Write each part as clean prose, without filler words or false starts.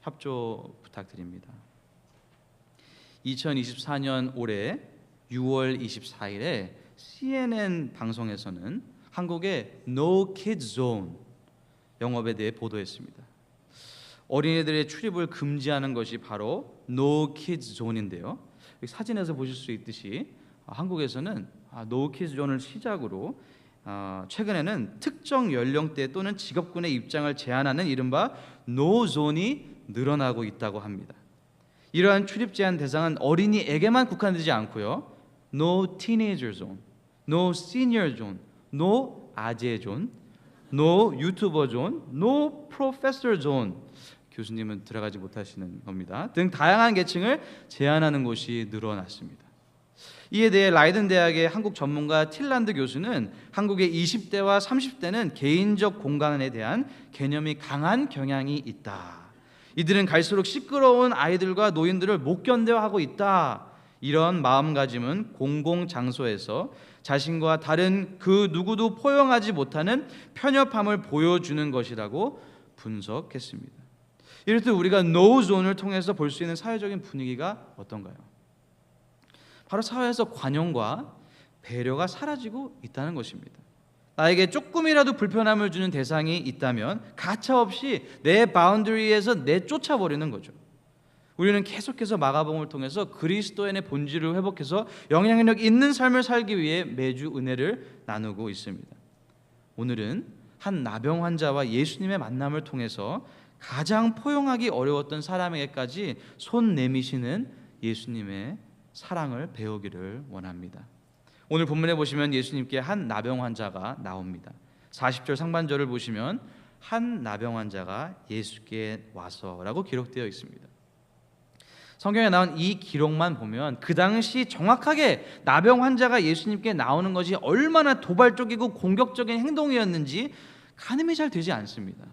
협조 부탁드립니다. 2024년 올해 6월 24일에 CNN 방송에서는 한국의 No Kids Zone 영업에 대해 보도했습니다. 어린이들의 출입을 금지하는 것이 바로 No Kids Zone인데요. 사진에서 보실 수 있듯이 한국에서는 No Kids Zone을 시작으로 최근에는 특정 연령대 또는 직업군의 입장을 제한하는 이른바 No Zone이 늘어나고 있다고 합니다. 이러한 출입 제한 대상은 어린이에게만 국한되지 않고요. No Teenager Zone, No Senior Zone, No 아재 존, No 유튜버 존, No Professor Zone, 교수님은 들어가지 못하시는 겁니다. 등 다양한 계층을 제한하는 곳이 늘어났습니다. 이에 대해 라이든 대학의 한국 전문가 틸란드 교수는 한국의 20대와 30대는 개인적 공간에 대한 개념이 강한 경향이 있다. 이들은 갈수록 시끄러운 아이들과 노인들을 못 견뎌하고 있다. 이런 마음가짐은 공공장소에서 자신과 다른 그 누구도 포용하지 못하는 편협함을 보여주는 것이라고 분석했습니다. 이렇듯 우리가 노존을 통해서 볼 수 있는 사회적인 분위기가 어떤가요? 바로 사회에서 관용과 배려가 사라지고 있다는 것입니다. 나에게 조금이라도 불편함을 주는 대상이 있다면 가차없이 내 바운더리에서 내쫓아버리는 거죠. 우리는 계속해서 마가복음을 통해서 그리스도인의 본질을 회복해서 영향력 있는 삶을 살기 위해 매주 은혜를 나누고 있습니다. 오늘은 한 나병 환자와 예수님의 만남을 통해서 가장 포용하기 어려웠던 사람에게까지 손 내미시는 예수님의 사랑을 배우기를 원합니다. 오늘 본문에 보시면 예수님께 한 나병 환자가 나옵니다. 40절 상반절을 보시면 한 나병 환자가 예수께 와서라고 기록되어 있습니다. 성경에 나온 이 기록만 보면 그 당시 정확하게 나병 환자가 예수님께 나오는 것이 얼마나 도발적이고 공격적인 행동이었는지 가늠이 잘 되지 않습니다.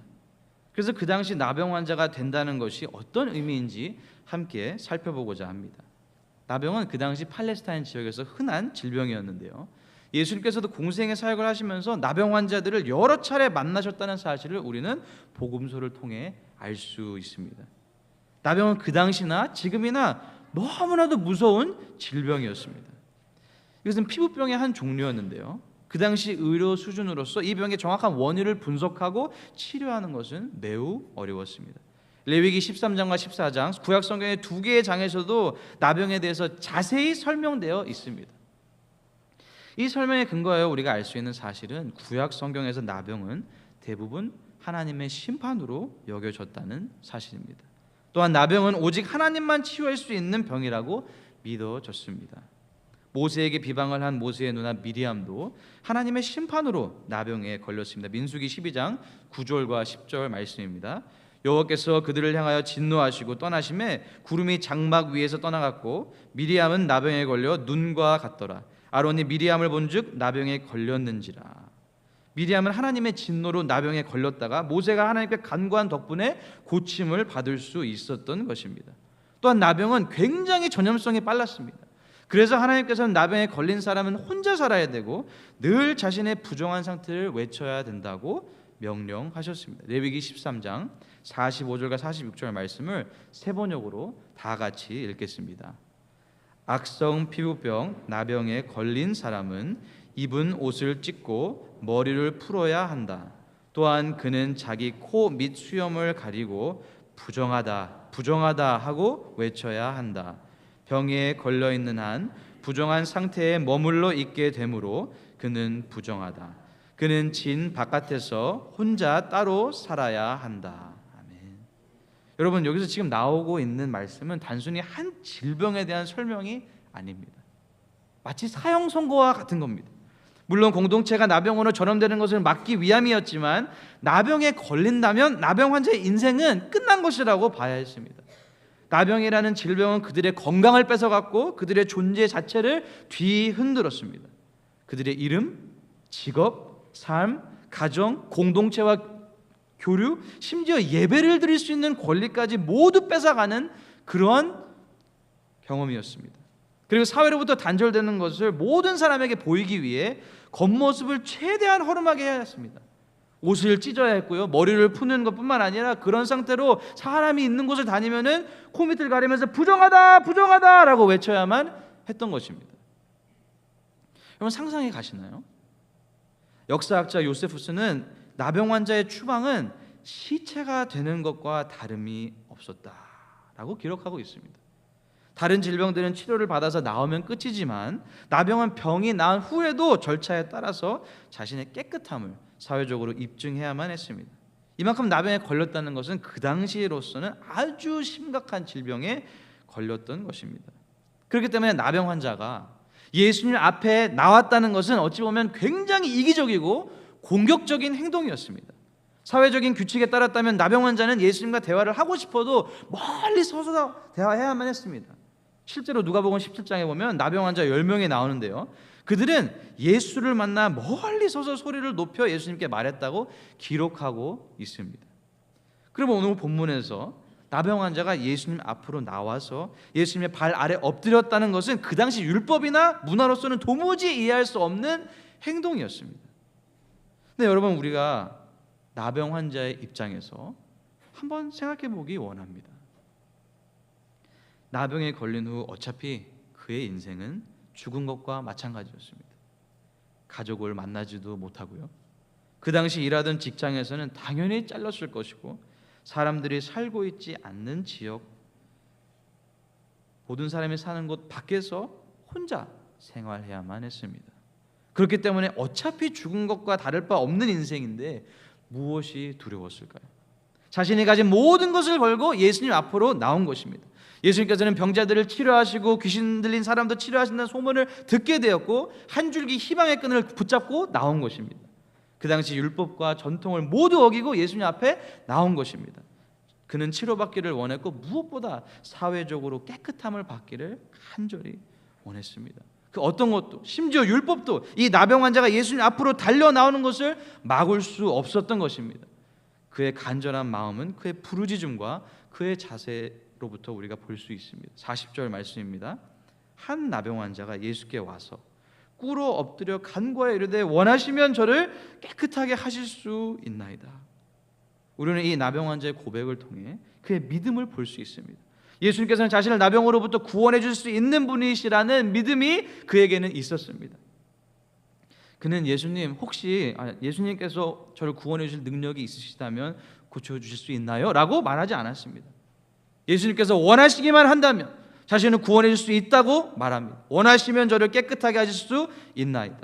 그래서 그 당시 나병 환자가 된다는 것이 어떤 의미인지 함께 살펴보고자 합니다. 나병은 그 당시 팔레스타인 지역에서 흔한 질병이었는데요. 예수님께서도 공생의 사역을 하시면서 나병 환자들을 여러 차례 만나셨다는 사실을 우리는 복음서를 통해 알 수 있습니다. 나병은 그 당시나 지금이나 너무나도 무서운 질병이었습니다. 이것은 피부병의 한 종류였는데요. 그 당시 의료 수준으로서 이 병의 정확한 원인을 분석하고 치료하는 것은 매우 어려웠습니다. 레위기 13장과 14장 구약 성경의 두 개의 장에서도 나병에 대해서 자세히 설명되어 있습니다. 이 설명에 근거하여 우리가 알 수 있는 사실은 구약 성경에서 나병은 대부분 하나님의 심판으로 여겨졌다는 사실입니다. 또한 나병은 오직 하나님만 치유할 수 있는 병이라고 믿어졌습니다. 모세에게 비방을 한 모세의 누나 미리암도 하나님의 심판으로 나병에 걸렸습니다. 민수기 12장 9절과 10절 말씀입니다. 여호와께서 그들을 향하여 진노하시고 떠나심에 구름이 장막 위에서 떠나갔고 미리암은 나병에 걸려 눈과 같더라. 아론이 미리암을 본즉 나병에 걸렸는지라. 미리암은 하나님의 진노로 나병에 걸렸다가 모세가 하나님께 간구한 덕분에 고침을 받을 수 있었던 것입니다. 또한 나병은 굉장히 전염성이 빨랐습니다. 그래서 하나님께서는 나병에 걸린 사람은 혼자 살아야 되고 늘 자신의 부정한 상태를 외쳐야 된다고 명령하셨습니다. 레위기 13장 45절과 46절 말씀을 세 번역으로 다 같이 읽겠습니다. 악성 피부병 나병에 걸린 사람은 입은 옷을 찢고 머리를 풀어야 한다. 또한 그는 자기 코 및 수염을 가리고 부정하다 부정하다 하고 외쳐야 한다. 병에 걸려 있는 한 부정한 상태에 머물러 있게 되므로 그는 부정하다. 그는 진 바깥에서 혼자 따로 살아야 한다. 아멘. 여러분, 여기서 지금 나오고 있는 말씀은 단순히 한 질병에 대한 설명이 아닙니다. 마치 사형 선고와 같은 겁니다. 물론 공동체가 나병으로 전염되는 것을 막기 위함이었지만 나병에 걸린다면 나병 환자의 인생은 끝난 것이라고 봐야 했습니다. 나병이라는 질병은 그들의 건강을 뺏어갔고 그들의 존재 자체를 뒤흔들었습니다. 그들의 이름, 직업, 삶, 가정, 공동체와 교류, 심지어 예배를 드릴 수 있는 권리까지 모두 뺏어가는 그런 경험이었습니다. 그리고 사회로부터 단절되는 것을 모든 사람에게 보이기 위해 겉모습을 최대한 허름하게 해야 했습니다. 옷을 찢어야 했고요. 머리를 푸는 것뿐만 아니라 그런 상태로 사람이 있는 곳을 다니면은 코밑을 가리면서 부정하다, 부정하다라고 외쳐야만 했던 것입니다. 여러분 상상해 가시나요? 역사학자 요세푸스는 나병 환자의 추방은 시체가 되는 것과 다름이 없었다라고 기록하고 있습니다. 다른 질병들은 치료를 받아서 나오면 끝이지만 나병은 병이 나은 후에도 절차에 따라서 자신의 깨끗함을 사회적으로 입증해야만 했습니다. 이만큼 나병에 걸렸다는 것은 그 당시로서는 아주 심각한 질병에 걸렸던 것입니다. 그렇기 때문에 나병 환자가 예수님 앞에 나왔다는 것은 어찌 보면 굉장히 이기적이고 공격적인 행동이었습니다. 사회적인 규칙에 따랐다면 나병 환자는 예수님과 대화를 하고 싶어도 멀리 서서 대화해야만 했습니다. 실제로 누가복음 17장에 보면 나병 환자 10명이 나오는데요, 그들은 예수를 만나 멀리 서서 소리를 높여 예수님께 말했다고 기록하고 있습니다. 그러면 오늘 본문에서 나병 환자가 예수님 앞으로 나와서 예수님의 발 아래 엎드렸다는 것은 그 당시 율법이나 문화로서는 도무지 이해할 수 없는 행동이었습니다. 근데 여러분, 우리가 나병 환자의 입장에서 한번 생각해 보기 원합니다. 나병에 걸린 후 어차피 그의 인생은 죽은 것과 마찬가지였습니다. 가족을 만나지도 못하고요, 그 당시 일하던 직장에서는 당연히 잘렸을 것이고, 사람들이 살고 있지 않는 지역, 모든 사람이 사는 곳 밖에서 혼자 생활해야만 했습니다. 그렇기 때문에 어차피 죽은 것과 다를 바 없는 인생인데 무엇이 두려웠을까요? 자신이 가진 모든 것을 걸고 예수님 앞으로 나온 것입니다. 예수님께서는 병자들을 치료하시고 귀신 들린 사람도 치료하신다는 소문을 듣게 되었고, 한 줄기 희망의 끈을 붙잡고 나온 것입니다. 그 당시 율법과 전통을 모두 어기고 예수님 앞에 나온 것입니다. 그는 치료받기를 원했고 무엇보다 사회적으로 깨끗함을 받기를 간절히 원했습니다. 그 어떤 것도, 심지어 율법도 이 나병 환자가 예수님 앞으로 달려 나오는 것을 막을 수 없었던 것입니다. 그의 간절한 마음은 그의 부르짖음과 그의 자세로부터 우리가 볼 수 있습니다. 40절 말씀입니다. 한 나병 환자가 예수께 와서 꿇어 엎드려 간구하여 이르되 원하시면 저를 깨끗하게 하실 수 있나이다. 우리는 이 나병 환자의 고백을 통해 그의 믿음을 볼 수 있습니다. 예수님께서는 자신을 나병으로부터 구원해 줄 수 있는 분이시라는 믿음이 그에게는 있었습니다. 그는 예수님께서 저를 구원해 주실 능력이 있으시다면 고쳐주실 수 있나요? 라고 말하지 않았습니다. 예수님께서 원하시기만 한다면 자신을 구원해 줄 수 있다고 말합니다. 원하시면 저를 깨끗하게 하실 수 있나이다.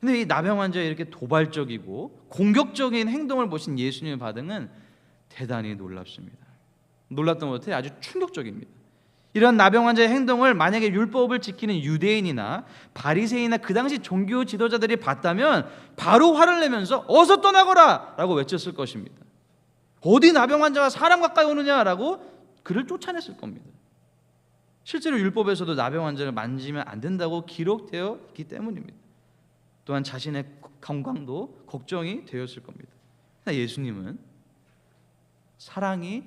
근데 이 나병 환자의 이렇게 도발적이고 공격적인 행동을 보신 예수님의 반응은 대단히 놀랍습니다. 놀랐던 것 같아요. 아주 충격적입니다. 이런 나병 환자의 행동을 만약에 율법을 지키는 유대인이나 바리새인이나 그 당시 종교 지도자들이 봤다면 바로 화를 내면서 어서 떠나거라 라고 외쳤을 것입니다. 어디 나병 환자가 사람 가까이 오느냐라고 그를 쫓아냈을 겁니다. 실제로 율법에서도 나병 환자를 만지면 안 된다고 기록되어 있기 때문입니다. 또한 자신의 건강도 걱정이 되었을 겁니다. 그러나 예수님은 사랑이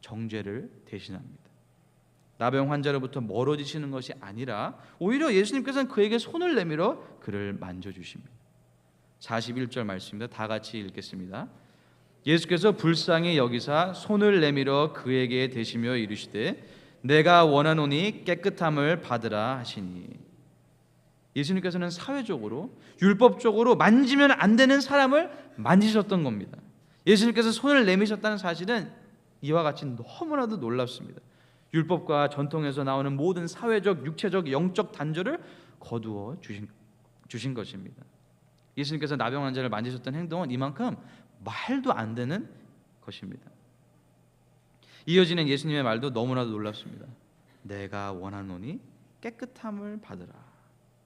정죄를 대신합니다. 나병 환자로부터 멀어지시는 것이 아니라 오히려 예수님께서는 그에게 손을 내밀어 그를 만져주십니다. 41절 말씀입니다. 다 같이 읽겠습니다. 예수께서 불쌍히 여기사 손을 내밀어 그에게 대시며 이르시되 내가 원하노니 깨끗함을 받으라 하시니. 예수님께서는 사회적으로 율법적으로 만지면 안 되는 사람을 만지셨던 겁니다. 예수님께서 손을 내미셨다는 사실은 이와 같이 너무나도 놀랍습니다. 율법과 전통에서 나오는 모든 사회적, 육체적, 영적 단절을 거두어 주신 것입니다. 예수님께서 나병 환자를 만지셨던 행동은 이만큼 말도 안 되는 것입니다. 이어지는 예수님의 말도 너무나도 놀랍습니다. 내가 원하노니 깨끗함을 받으라.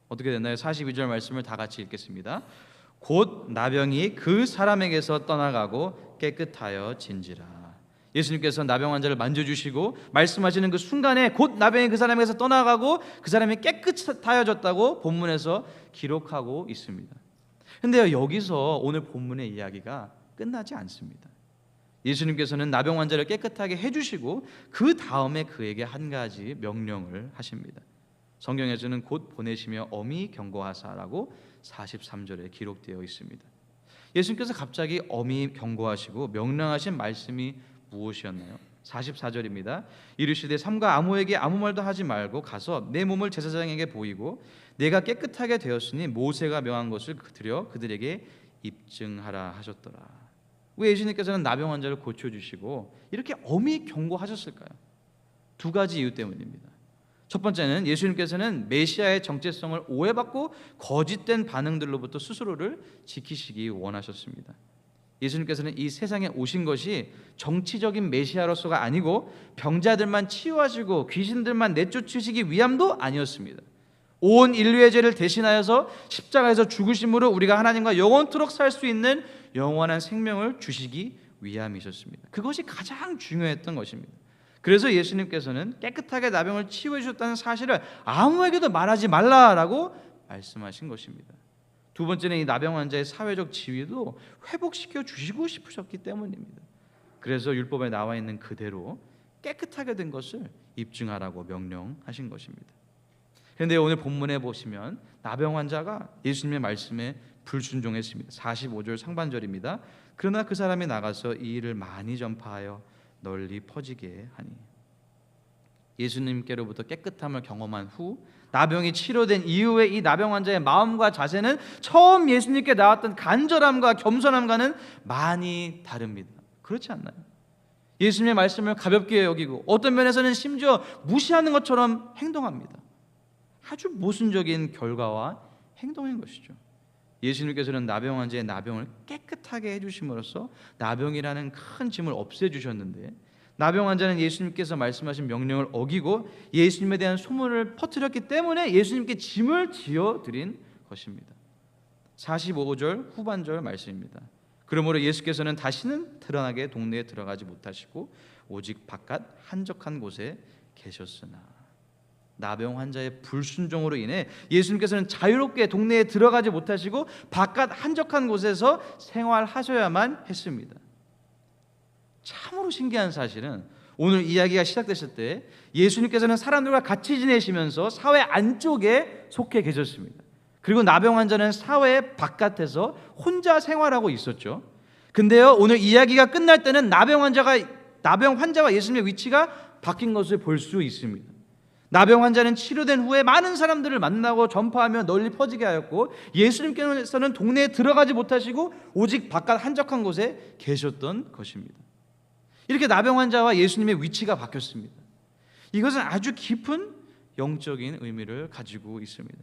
어떻게 됐나요? 42절 말씀을 다 같이 읽겠습니다. 곧 나병이 그 사람에게서 떠나가고 깨끗하여 진지라. 예수님께서 나병 환자를 만져주시고 말씀하시는 그 순간에 곧 나병이 그 사람에게서 떠나가고 그 사람이 깨끗하여졌다고 본문에서 기록하고 있습니다. 그런데요, 여기서 오늘 본문의 이야기가 끝나지 않습니다. 예수님께서는 나병 환자를 깨끗하게 해주시고 그 다음에 그에게 한 가지 명령을 하십니다. 성경에서는 곧 보내시며 엄히 경고하사라고 43절에 기록되어 있습니다. 예수님께서 갑자기 엄히 경고하시고 명령하신 말씀이 무엇이었나요? 44절입니다. 이르시되 삼가 아무에게 아무 말도 하지 말고 가서 내 몸을 제사장에게 보이고 내가 깨끗하게 되었으니 모세가 명한 것을 드려 그들에게 입증하라 하셨더라. 왜 예수님께서는 나병 환자를 고쳐주시고 이렇게 엄히 경고하셨을까요? 두 가지 이유 때문입니다. 첫 번째는 예수님께서는 메시아의 정체성을 오해받고 거짓된 반응들로부터 스스로를 지키시기 원하셨습니다. 예수님께서는 이 세상에 오신 것이 정치적인 메시아로서가 아니고 병자들만 치유하시고 귀신들만 내쫓으시기 위함도 아니었습니다. 온 인류의 죄를 대신하여서 십자가에서 죽으심으로 우리가 하나님과 영원토록 살 수 있는 영원한 생명을 주시기 위함이셨습니다. 그것이 가장 중요했던 것입니다. 그래서 예수님께서는 깨끗하게 나병을 치유해 주셨다는 사실을 아무에게도 말하지 말라라고 말씀하신 것입니다. 두 번째는 이 나병 환자의 사회적 지위도 회복시켜 주시고 싶으셨기 때문입니다. 그래서 율법에 나와 있는 그대로 깨끗하게 된 것을 입증하라고 명령하신 것입니다. 그런데 오늘 본문에 보시면 나병 환자가 예수님의 말씀에 불순종했습니다. 45절 상반절입니다. 그러나 그 사람이 나가서 이 일을 많이 전파하여 널리 퍼지게 하니. 예수님께로부터 깨끗함을 경험한 후 나병이 치료된 이후에 이 나병 환자의 마음과 자세는 처음 예수님께 나왔던 간절함과 겸손함과는 많이 다릅니다. 그렇지 않나요? 예수님의 말씀을 가볍게 여기고 어떤 면에서는 심지어 무시하는 것처럼 행동합니다. 아주 모순적인 결과와 행동인 것이죠. 예수님께서는 나병 환자의 나병을 깨끗하게 해주심으로써 나병이라는 큰 짐을 없애주셨는데, 나병 환자는 예수님께서 말씀하신 명령을 어기고 예수님에 대한 소문을 퍼뜨렸기 때문에 예수님께 짐을 지어드린 것입니다. 45절 후반절 말씀입니다. 그러므로 예수께서는 다시는 드러나게 동네에 들어가지 못하시고 오직 바깥 한적한 곳에 계셨으나. 나병 환자의 불순종으로 인해 예수님께서는 자유롭게 동네에 들어가지 못하시고 바깥 한적한 곳에서 생활하셔야만 했습니다. 참으로 신기한 사실은 오늘 이야기가 시작됐을 때 예수님께서는 사람들과 같이 지내시면서 사회 안쪽에 속해 계셨습니다. 그리고 나병 환자는 사회 바깥에서 혼자 생활하고 있었죠. 근데요, 오늘 이야기가 끝날 때는 나병 환자와 예수님의 위치가 바뀐 것을 볼 수 있습니다. 나병 환자는 치료된 후에 많은 사람들을 만나고 전파하며 널리 퍼지게 하였고, 예수님께서는 동네에 들어가지 못하시고 오직 바깥 한적한 곳에 계셨던 것입니다. 이렇게 나병 환자와 예수님의 위치가 바뀌었습니다. 이것은 아주 깊은 영적인 의미를 가지고 있습니다.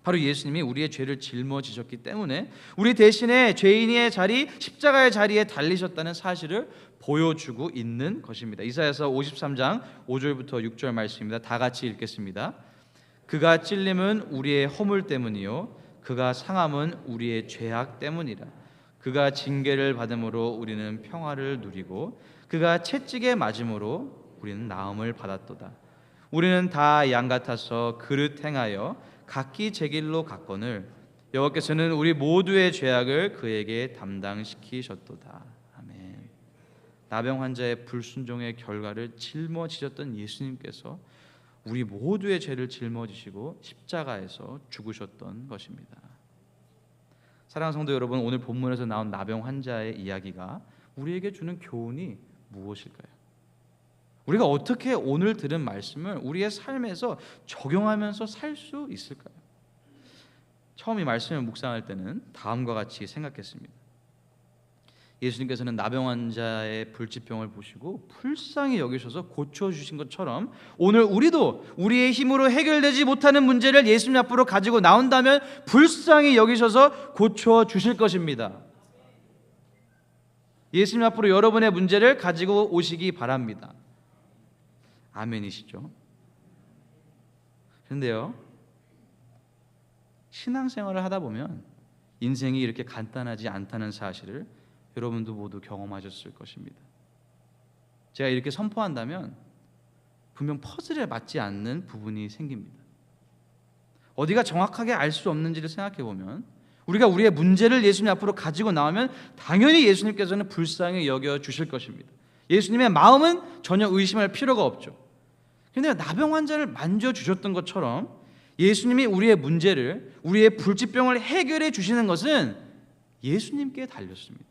바로 예수님이 우리의 죄를 짊어지셨기 때문에 우리 대신에 죄인의 자리, 십자가의 자리에 달리셨다는 사실을 보여주고 있는 것입니다. 이사야서 53장 5절부터 6절 말씀입니다. 다 같이 읽겠습니다. 그가 찔림은 우리의 허물 때문이요 그가 상함은 우리의 죄악 때문이라. 그가 징계를 받음으로 우리는 평화를 누리고 그가 채찍에 맞음으로 우리는 나음을 받았도다. 우리는 다 양 같아서 그릇 행하여 각기 제 길로 갔거늘 여호와께서는 우리 모두의 죄악을 그에게 담당시키셨도다. 아멘. 나병 환자의 불순종의 결과를 짊어지셨던 예수님께서 우리 모두의 죄를 짊어지시고 십자가에서 죽으셨던 것입니다. 사랑하는 성도 여러분, 오늘 본문에서 나온 나병 환자의 이야기가 우리에게 주는 교훈이 무엇일까요? 우리가 어떻게 오늘 들은 말씀을 우리의 삶에서 적용하면서 살 수 있을까요? 처음 이 말씀을 묵상할 때는 다음과 같이 생각했습니다. 예수님께서는 나병 환자의 불치병을 보시고 불쌍히 여기셔서 고쳐주신 것처럼 오늘 우리도 우리의 힘으로 해결되지 못하는 문제를 예수님 앞으로 가지고 나온다면 불쌍히 여기셔서 고쳐주실 것입니다. 예수님 앞으로 여러분의 문제를 가지고 오시기 바랍니다. 아멘이시죠? 그런데요, 신앙생활을 하다 보면 인생이 이렇게 간단하지 않다는 사실을 여러분도 모두 경험하셨을 것입니다. 제가 이렇게 선포한다면 분명 퍼즐에 맞지 않는 부분이 생깁니다. 어디가 정확하게 알 수 없는지를 생각해 보면 우리가 우리의 문제를 예수님 앞으로 가지고 나오면 당연히 예수님께서는 불쌍히 여겨 주실 것입니다. 예수님의 마음은 전혀 의심할 필요가 없죠. 그런데 나병 환자를 만져주셨던 것처럼 예수님이 우리의 문제를, 우리의 불치병을 해결해 주시는 것은 예수님께 달렸습니다.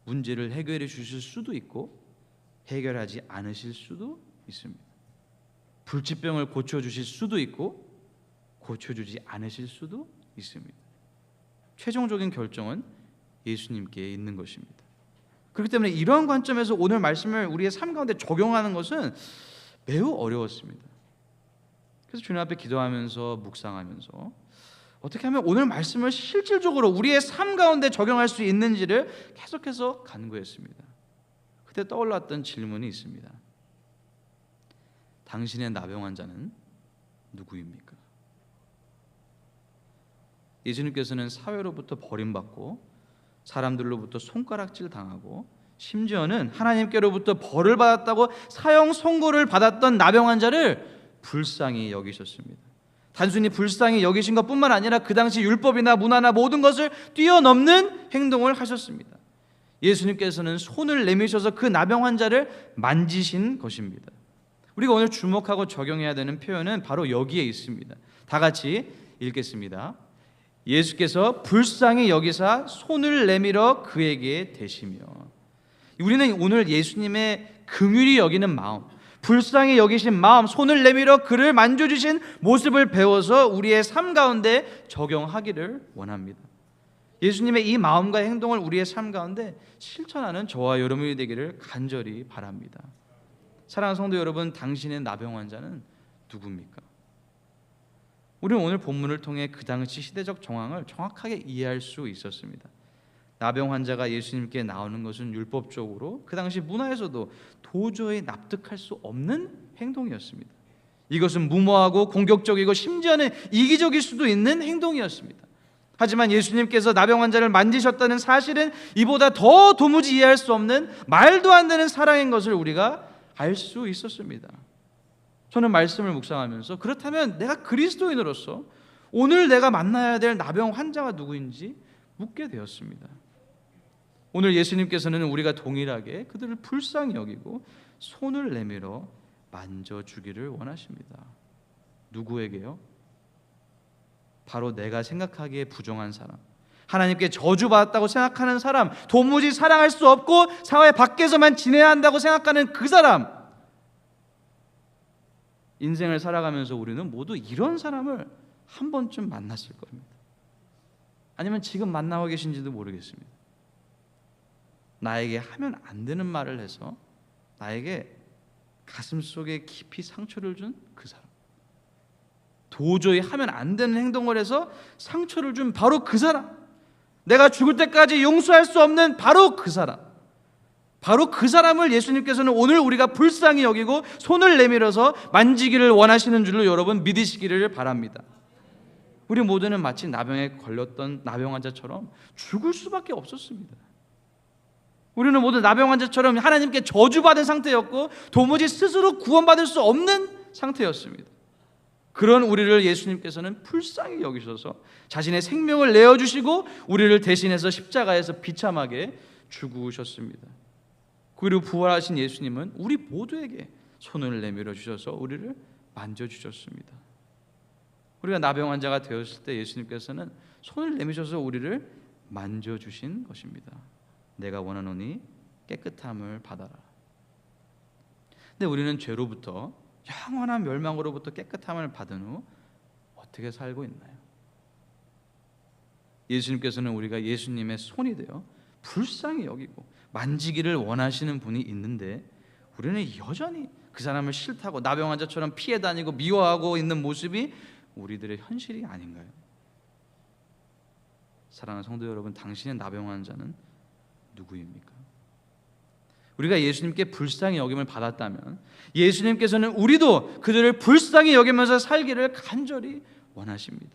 문제를 해결해 주실 수도 있고 해결하지 않으실 수도 있습니다. 불치병을 고쳐주실 수도 있고 고쳐주지 않으실 수도 있습니다. 최종적인 결정은 예수님께 있는 것입니다. 그렇기 때문에 이러한 관점에서 오늘 말씀을 우리의 삶 가운데 적용하는 것은 매우 어려웠습니다. 그래서 주님 앞에 기도하면서 묵상하면서 어떻게 하면 오늘 말씀을 실질적으로 우리의 삶 가운데 적용할 수 있는지를 계속해서 간구했습니다. 그때 떠올랐던 질문이 있습니다. 당신의 나병 환자는 누구입니까? 예수님께서는 사회로부터 버림받고 사람들로부터 손가락질 당하고 심지어는 하나님께로부터 벌을 받았다고 사형 선고를 받았던 나병 환자를 불쌍히 여기셨습니다. 단순히 불쌍히 여기신 것뿐만 아니라 그 당시 율법이나 문화나 모든 것을 뛰어넘는 행동을 하셨습니다. 예수님께서는 손을 내미셔서 그 나병 환자를 만지신 것입니다. 우리가 오늘 주목하고 적용해야 되는 표현은 바로 여기에 있습니다. 다 같이 읽겠습니다. 예수께서 불쌍히 여기사 손을 내밀어 그에게 대시며. 우리는 오늘 예수님의 긍휼히 여기는 마음, 불쌍히 여기신 마음, 손을 내밀어 그를 만져주신 모습을 배워서 우리의 삶 가운데 적용하기를 원합니다. 예수님의 이 마음과 행동을 우리의 삶 가운데 실천하는 저와 여러분이 되기를 간절히 바랍니다. 사랑하는 성도 여러분, 당신의 나병 환자는 누굽니까? 우리는 오늘 본문을 통해 그 당시 시대적 정황을 정확하게 이해할 수 있었습니다. 나병 환자가 예수님께 나오는 것은 율법적으로 그 당시 문화에서도 도저히 납득할 수 없는 행동이었습니다. 이것은 무모하고 공격적이고 심지어는 이기적일 수도 있는 행동이었습니다. 하지만 예수님께서 나병 환자를 만지셨다는 사실은 이보다 더 도무지 이해할 수 없는 말도 안 되는 사랑인 것을 우리가 알 수 있었습니다. 저는 말씀을 묵상하면서 그렇다면 내가 그리스도인으로서 오늘 내가 만나야 될 나병 환자가 누구인지 묻게 되었습니다. 오늘 예수님께서는 우리가 동일하게 그들을 불쌍히 여기고 손을 내밀어 만져주기를 원하십니다. 누구에게요? 바로 내가 생각하기에 부정한 사람, 하나님께 저주받았다고 생각하는 사람, 도무지 사랑할 수 없고 사회 밖에서만 지내야 한다고 생각하는 그 사람. 인생을 살아가면서 우리는 모두 이런 사람을 한 번쯤 만났을 겁니다. 아니면 지금 만나고 계신지도 모르겠습니다. 나에게 하면 안 되는 말을 해서 나에게 가슴속에 깊이 상처를 준 그 사람, 도저히 하면 안 되는 행동을 해서 상처를 준 바로 그 사람, 내가 죽을 때까지 용서할 수 없는 바로 그 사람, 바로 그 사람을 예수님께서는 오늘 우리가 불쌍히 여기고 손을 내밀어서 만지기를 원하시는 줄로 여러분 믿으시기를 바랍니다. 우리 모두는 마치 나병에 걸렸던 나병 환자처럼 죽을 수밖에 없었습니다. 우리는 모두 나병 환자처럼 하나님께 저주받은 상태였고 도무지 스스로 구원받을 수 없는 상태였습니다. 그런 우리를 예수님께서는 불쌍히 여기셔서 자신의 생명을 내어주시고 우리를 대신해서 십자가에서 비참하게 죽으셨습니다. 그리고 부활하신 예수님은 우리 모두에게 손을 내밀어 주셔서 우리를 만져주셨습니다. 우리가 나병 환자가 되었을 때 예수님께서는 손을 내미셔서 우리를 만져주신 것입니다. 내가 원하노니 깨끗함을 받아라. 근데 우리는 죄로부터, 영원한 멸망으로부터 깨끗함을 받은 후 어떻게 살고 있나요? 예수님께서는 우리가 예수님의 손이 되어 불쌍히 여기고 만지기를 원하시는 분이 있는데 우리는 여전히 그 사람을 싫다고 나병 환자처럼 피해 다니고 미워하고 있는 모습이 우리들의 현실이 아닌가요? 사랑하는 성도 여러분, 당신의 나병 환자는 누구입니까? 우리가 예수님께 불쌍히 여김을 받았다면 예수님께서는 우리도 그들을 불쌍히 여기면서 살기를 간절히 원하십니다.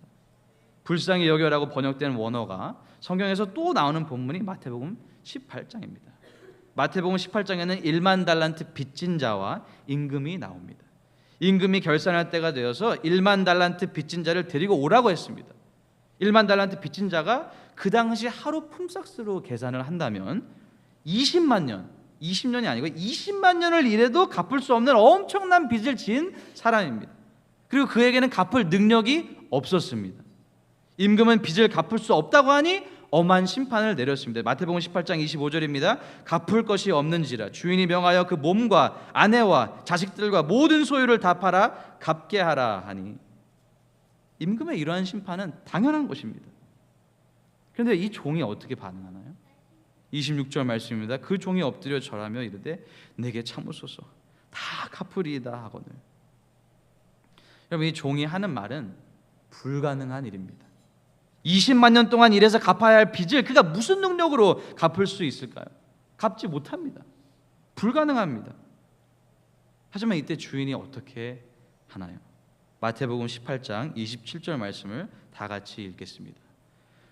불쌍히 여겨라고 번역된 원어가 성경에서 또 나오는 본문이 마태복음 18장입니다. 마태복음 18장에는 1만 달란트 빚진 자와 임금이 나옵니다. 임금이 결산할 때가 되어서 1만 달란트 빚진 자를 데리고 오라고 했습니다. 1만 달란트 빚진 자가 그 당시 하루 품삯으로 계산을 한다면 20만 년, 20년이 아니고 20만 년을 일해도 갚을 수 없는 엄청난 빚을 지은 사람입니다. 그리고 그에게는 갚을 능력이 없었습니다. 임금은 빚을 갚을 수 없다고 하니 엄한 심판을 내렸습니다. 마태복음 18장 25절입니다. 갚을 것이 없는지라 주인이 명하여 그 몸과 아내와 자식들과 모든 소유를 다 팔아 갚게 하라 하니. 임금의 이러한 심판은 당연한 것입니다. 그런데 이 종이 어떻게 반응하나요? 26절 말씀입니다. 그 종이 엎드려 절하며 이르되 내게 참으소서 다 갚으리이다 하거늘. 여러분, 이 종이 하는 말은 불가능한 일입니다. 20만 년 동안 일해서 갚아야 할 빚을 그가 무슨 능력으로 갚을 수 있을까요? 갚지 못합니다. 불가능합니다. 하지만 이때 주인이 어떻게 하나요? 마태복음 18장 27절 말씀을 다 같이 읽겠습니다.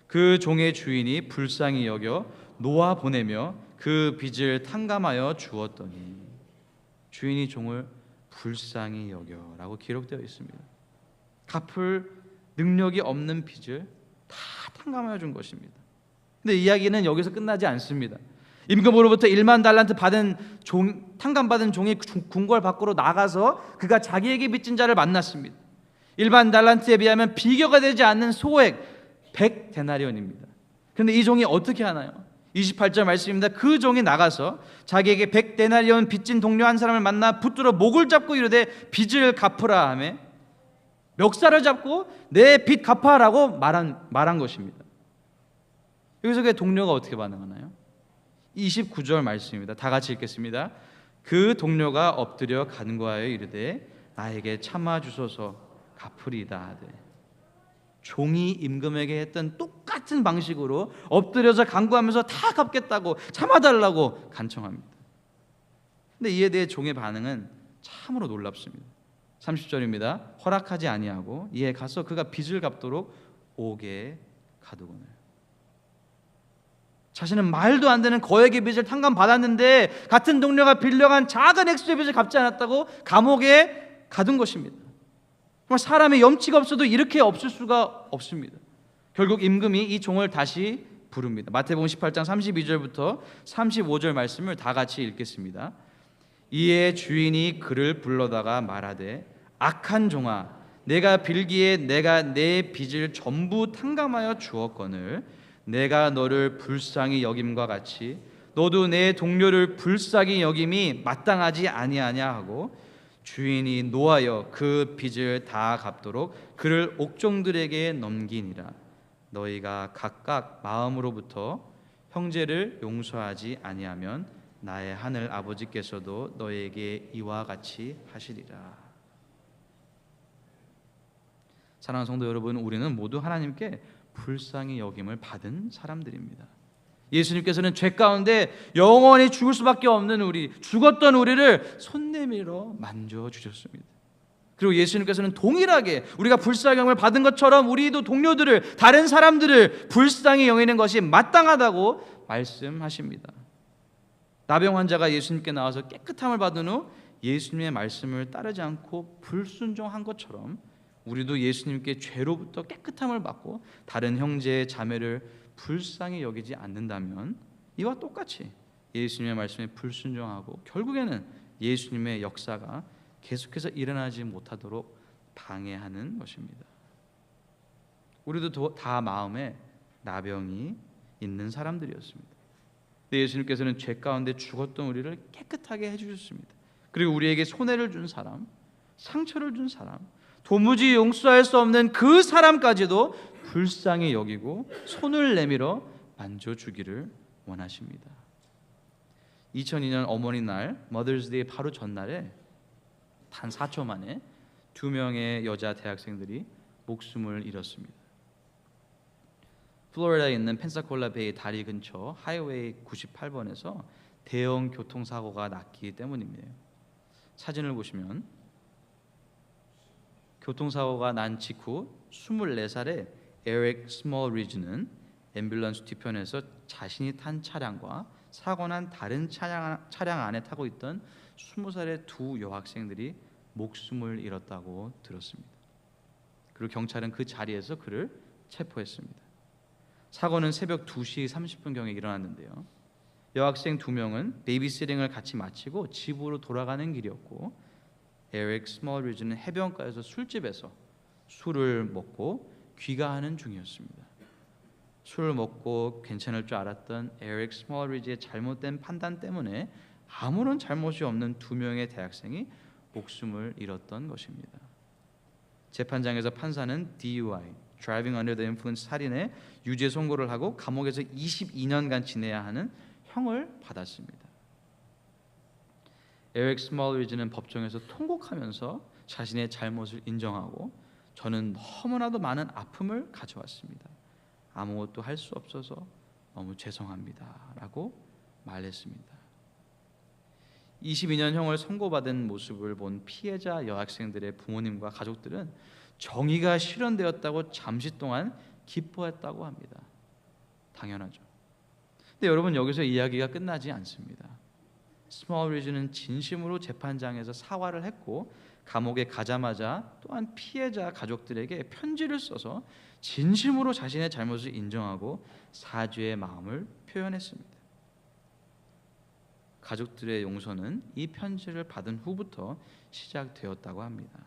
그 종의 주인이 불쌍히 여겨 놓아 보내며 그 빚을 탕감하여 주었더니. 주인이 종을 불쌍히 여겨라고 기록되어 있습니다. 갚을 능력이 없는 빚을 다 탕감하여 준 것입니다. 근데 이야기는 여기서 끝나지 않습니다. 임금으로부터 1만 달란트 받은 탕감받은 종이 궁궐 밖으로 나가서 그가 자기에게 빚진 자를 만났습니다. 1만 달란트에 비하면 비교가 되지 않는 소액 100데나리온입니다. 그런데 이 종이 어떻게 하나요? 28절 말씀입니다. 그 종이 나가서 자기에게 100데나리온 빚진 동료 한 사람을 만나 붙들어 목을 잡고 이르되 빚을 갚으라 하며 멱살을 잡고 내 빚 갚아라고 말한 것입니다. 여기서 그 동료가 어떻게 반응하나요? 29절 말씀입니다. 다 같이 읽겠습니다. 그 동료가 엎드려 간구하여 이르되 나에게 참아 주소서 갚으리이다 하되. 종이 임금에게 했던 똑같은 방식으로 엎드려서 간구하면서 다 갚겠다고 참아달라고 간청합니다. 근데 이에 대해 종의 반응은 참으로 놀랍습니다. 30절입니다. 허락하지 아니하고 이에 가서 그가 빚을 갚도록 옥에 가두거늘. 자신은 말도 안 되는 거액의 빚을 탕감받았는데 같은 동료가 빌려간 작은 액수의 빚을 갚지 않았다고 감옥에 가둔 것입니다. 정말 사람의 염치가 없어도 이렇게 없을 수가 없습니다. 결국 임금이 이 종을 다시 부릅니다. 마태복음 18장 32절부터 35절 말씀을 다 같이 읽겠습니다. 이에 주인이 그를 불러다가 말하되 악한 종아 내가 빌기에 내가 내 빚을 전부 탕감하여 주었거늘 내가 너를 불쌍히 여김과 같이 너도 내 동료를 불쌍히 여김이 마땅하지 아니하냐 하고 주인이 노하여 그 빚을 다 갚도록 그를 옥종들에게 넘기니라. 너희가 각각 마음으로부터 형제를 용서하지 아니하면 나의 하늘 아버지께서도 너에게 이와 같이 하시리라. 사랑하는 성도 여러분, 우리는 모두 하나님께 불쌍히 여김을 받은 사람들입니다. 예수님께서는 죄 가운데 영원히 죽을 수밖에 없는 죽었던 우리를 손 내밀어 만져주셨습니다. 그리고 예수님께서는 동일하게 우리가 불쌍히 여김을 받은 것처럼 우리도 동료들을, 다른 사람들을 불쌍히 여기는 것이 마땅하다고 말씀하십니다. 나병 환자가 예수님께 나와서 깨끗함을 받은 후 예수님의 말씀을 따르지 않고 불순종한 것처럼 우리도 예수님께 죄로부터 깨끗함을 받고 다른 형제 자매를 불쌍히 여기지 않는다면 이와 똑같이 예수님의 말씀에 불순종하고 결국에는 예수님의 역사가 계속해서 일어나지 못하도록 방해하는 것입니다. 우리도 다 마음에 나병이 있는 사람들이었습니다. 예수님께서는 죄 가운데 죽었던 우리를 깨끗하게 해주셨습니다. 그리고 우리에게 손해를 준 사람, 상처를 준 사람, 도무지 용서할 수 없는 그 사람까지도 불쌍히 여기고 손을 내밀어 만져주기를 원하십니다. 2002년 어머니날 머더스데이 바로 전날에 단 4초 만에 2명의 여자 대학생들이 목숨을 잃었습니다. 플로리다에 있는 펜사콜라 베이 다리 근처 하이웨이 98번에서 대형 교통사고가 났기 때문입니다. 사진을 보시면 교통사고가 난 직후 24살의 에릭 스몰리즈는 앰뷸런스 뒤편에서 자신이 탄 차량과 사고난 다른 차량 안에 타고 있던 20살의 두 여학생들이 목숨을 잃었다고 들었습니다. 그리고 경찰은 그 자리에서 그를 체포했습니다. 사고는 새벽 2시 30분경에 일어났는데요. 여학생 2명은 베이비시팅을 같이 마치고 집으로 돌아가는 길이었고 에릭 스몰리즈는 해변가에서 술집에서 술을 먹고 귀가하는 중이었습니다. 술을 먹고 괜찮을 줄 알았던 에릭 스몰리지의 잘못된 판단 때문에 아무런 잘못이 없는 두 명의 대학생이 목숨을 잃었던 것입니다. 재판장에서 판사는 DUI, Driving Under the Influence 살인에 유죄 선고를 하고 감옥에서 22년간 지내야 하는 형을 받았습니다. 에릭 스몰리지는 법정에서 통곡하면서 자신의 잘못을 인정하고 저는 너무나도 많은 아픔을 가져왔습니다. 아무것도 할 수 없어서 너무 죄송합니다 라고 말했습니다. 22년 형을 선고받은 모습을 본 피해자 여학생들의 부모님과 가족들은 정의가 실현되었다고 잠시 동안 기뻐했다고 합니다. 당연하죠. 근데 여러분, 여기서 이야기가 끝나지 않습니다. 스몰리지는 진심으로 재판장에서 사과를 했고 감옥에 가자마자 또한 피해자 가족들에게 편지를 써서 진심으로 자신의 잘못을 인정하고 사죄의 마음을 표현했습니다. 가족들의 용서는 이 편지를 받은 후부터 시작되었다고 합니다.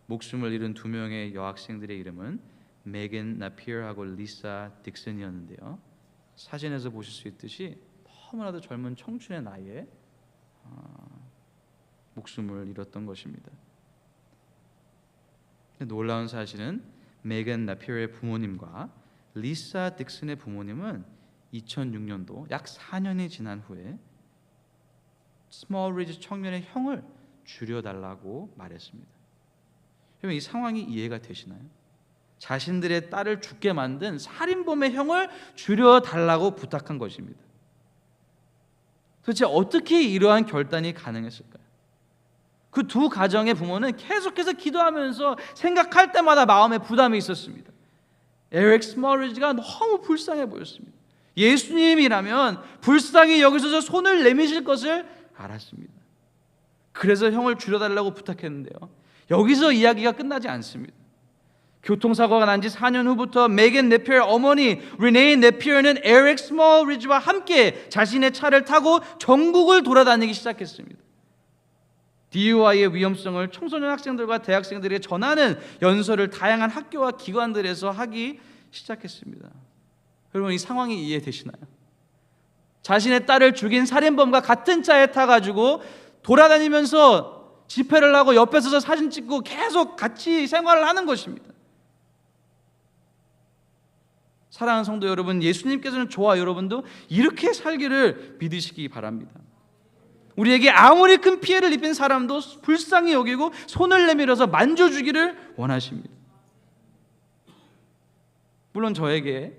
목숨을 잃은 두 명의 여학생들의 이름은 메건 나피어하고 리사 딕슨이었는데요. 사진에서 보실 수 있듯이 너무나도 젊은 청춘의 나이에 목숨을 잃었던 것입니다. 놀라운 사실은 메건 나피어의 부모님과 리사 딕슨의 부모님은 2006년도 약 4년이 지난 후에 스몰리지 청년의 형을 줄여달라고 말했습니다. 그러면 이 상황이 이해가 되시나요? 자신들의 딸을 죽게 만든 살인범의 형을 줄여달라고 부탁한 것입니다. 도대체 어떻게 이러한 결단이 가능했을까요? 그 두 가정의 부모는 계속해서 기도하면서 생각할 때마다 마음에 부담이 있었습니다. 에릭 스몰리지가 너무 불쌍해 보였습니다. 예수님이라면 불쌍히 여기서 손을 내미실 것을 알았습니다. 그래서 형을 줄여달라고 부탁했는데요, 여기서 이야기가 끝나지 않습니다. 교통사고가 난 지 4년 후부터 메건 네피어의 어머니 리네이 네피어는 에릭 스몰리지와 함께 자신의 차를 타고 전국을 돌아다니기 시작했습니다. DUI의 위험성을 청소년 학생들과 대학생들에게 전하는 연설을 다양한 학교와 기관들에서 하기 시작했습니다. 여러분, 이 상황이 이해되시나요? 자신의 딸을 죽인 살인범과 같은 차에 타가지고 돌아다니면서 집회를 하고 옆에 서서 사진 찍고 계속 같이 생활을 하는 것입니다. 사랑하는 성도 여러분, 예수님께서는 저와 여러분도 이렇게 살기를 믿으시기 바랍니다. 우리에게 아무리 큰 피해를 입힌 사람도 불쌍히 여기고 손을 내밀어서 만져주기를 원하십니다. 물론 저의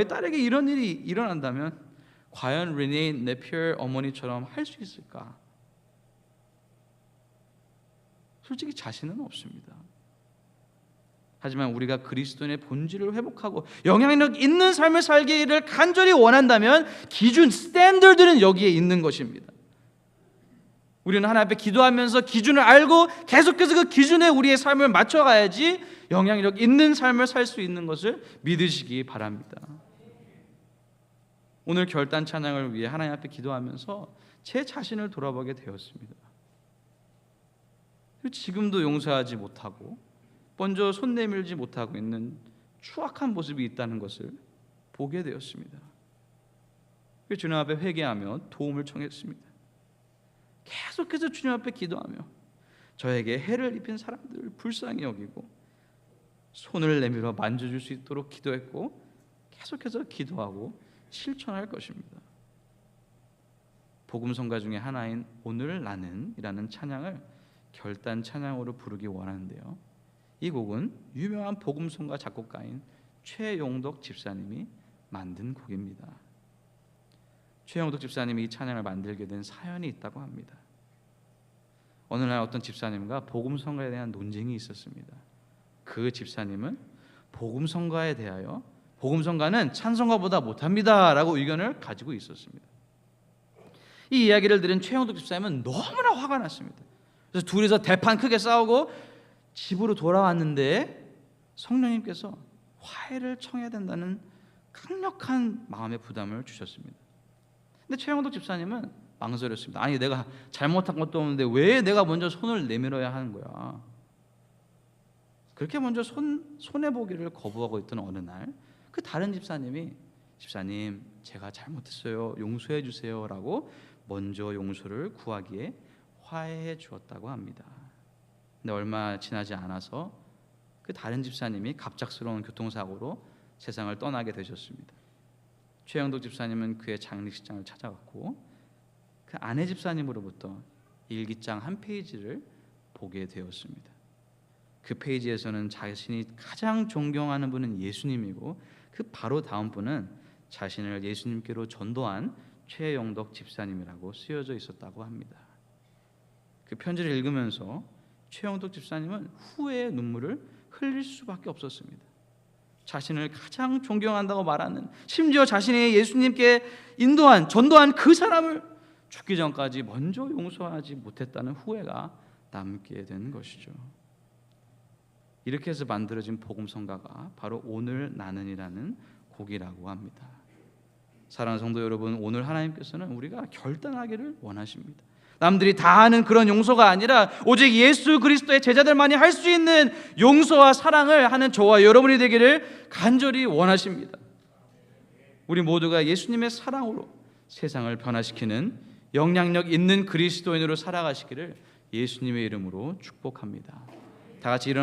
딸에게 이런 일이 일어난다면 과연 리네이 네피어 어머니처럼 할 수 있을까? 솔직히 자신은 없습니다. 하지만 우리가 그리스도인의 본질을 회복하고 영향력 있는 삶을 살기를 간절히 원한다면 기준, 스탠더드는 여기에 있는 것입니다. 우리는 하나님 앞에 기도하면서 기준을 알고 계속해서 그 기준에 우리의 삶을 맞춰가야지 영향력 있는 삶을 살 수 있는 것을 믿으시기 바랍니다. 오늘 결단 찬양을 위해 하나님 앞에 기도하면서 제 자신을 돌아보게 되었습니다. 지금도 용서하지 못하고 먼저 손 내밀지 못하고 있는 추악한 모습이 있다는 것을 보게 되었습니다. 주님 앞에 회개하며 도움을 청했습니다. 계속해서 주님 앞에 기도하며 저에게 해를 입힌 사람들을 불쌍히 여기고 손을 내밀어 만져줄 수 있도록 기도했고 계속해서 기도하고 실천할 것입니다. 복음성가 중에 하나인 오늘 나는 이라는 찬양을 결단 찬양으로 부르기 원하는데요, 이 곡은 유명한 복음성가 작곡가인 최용덕 집사님이 만든 곡입니다. 최용덕 집사님이 이 찬양을 만들게 된 사연이 있다고 합니다. 어느 날 어떤 집사님과 복음성가에 대한 논쟁이 있었습니다. 그 집사님은 복음성가에 대하여 복음성가는 찬송가보다 못합니다 라고 의견을 가지고 있었습니다. 이 이야기를 들은 최용덕 집사님은 너무나 화가 났습니다. 그래서 둘이서 대판 크게 싸우고 집으로 돌아왔는데 성령님께서 화해를 청해야 된다는 강력한 마음의 부담을 주셨습니다. 근데 최영덕 집사님은 망설였습니다. 아니, 내가 잘못한 것도 없는데 왜 내가 먼저 손을 내밀어야 하는 거야? 그렇게 먼저 손해보기를 거부하고 있던 어느 날 그 다른 집사님이 집사님 제가 잘못했어요. 용서해 주세요라고 먼저 용서를 구하기에 화해해 주었다고 합니다. 근데 얼마 지나지 않아서 그 다른 집사님이 갑작스러운 교통사고로 세상을 떠나게 되셨습니다. 최영덕 집사님은 그의 장례식장을 찾아갔고 그 아내 집사님으로부터 일기장 한 페이지를 보게 되었습니다. 그 페이지에서는 자신이 가장 존경하는 분은 예수님이고 그 바로 다음 분은 자신을 예수님께로 전도한 최영덕 집사님이라고 쓰여져 있었다고 합니다. 그 편지를 읽으면서 최영덕 집사님은 후회의 눈물을 흘릴 수밖에 없었습니다. 자신을 가장 존경한다고 말하는, 심지어 자신이 예수님께 전도한 그 사람을 죽기 전까지 먼저 용서하지 못했다는 후회가 남게 된 것이죠. 이렇게 해서 만들어진 복음성가가 바로 오늘 나는이라는 곡이라고 합니다. 사랑하는 성도 여러분, 오늘 하나님께서는 우리가 결단하기를 원하십니다. 남들이 다 하는 그런 용서가 아니라 오직 예수 그리스도의 제자들만이 할 수 있는 용서와 사랑을 하는 저와 여러분이 되기를 간절히 원하십니다. 우리 모두가 예수님의 사랑으로 세상을 변화시키는 영향력 있는 그리스도인으로 살아가시기를 예수님의 이름으로 축복합니다. 다 같이 일어나